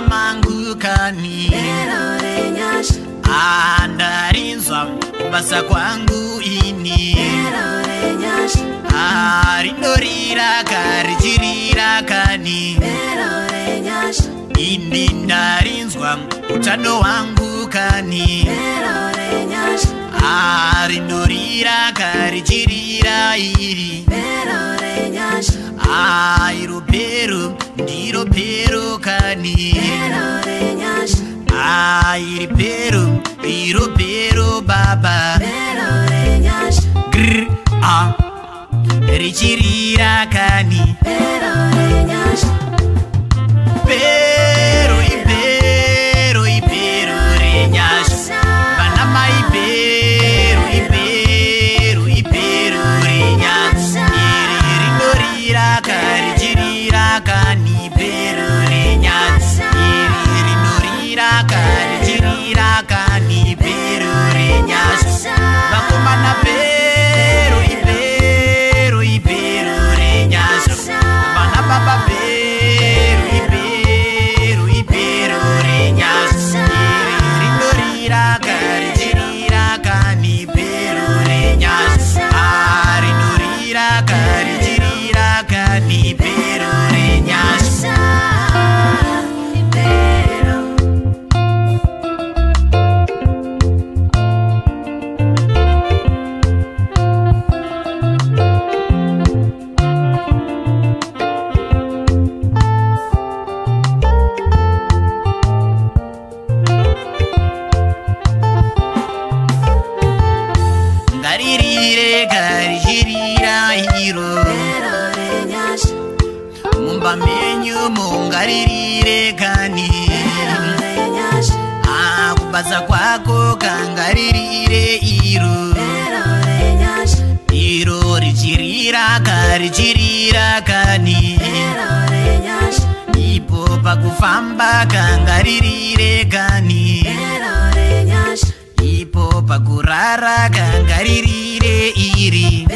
mumba mangu kani andarinzwa kubasa kwangu ini rindorira karichirira kani ini ndarinzwa utano wangu kani rindorira karichirira iri iro pero ndiro pero kani iri pero iro pero baba grr richirira kani pero ipero ipero renyas banama ipero ipero ipero renyas iri rindorira karichirira kani pero renyas iri rindorira karichirira kani pero renyas bakomana pero ipero ipero renyas bana baba pero ipero ipero renyas iri rindorira karichirira kani pero renyas rindorira karichirira kani pero renyas ngaririre karichirira iro mumba menyu mungaririre kani kubasa kwako kangaririre iro richirira karichirira kani ipo pakufamba kangaririre kani ipo pakurara kangaririre iri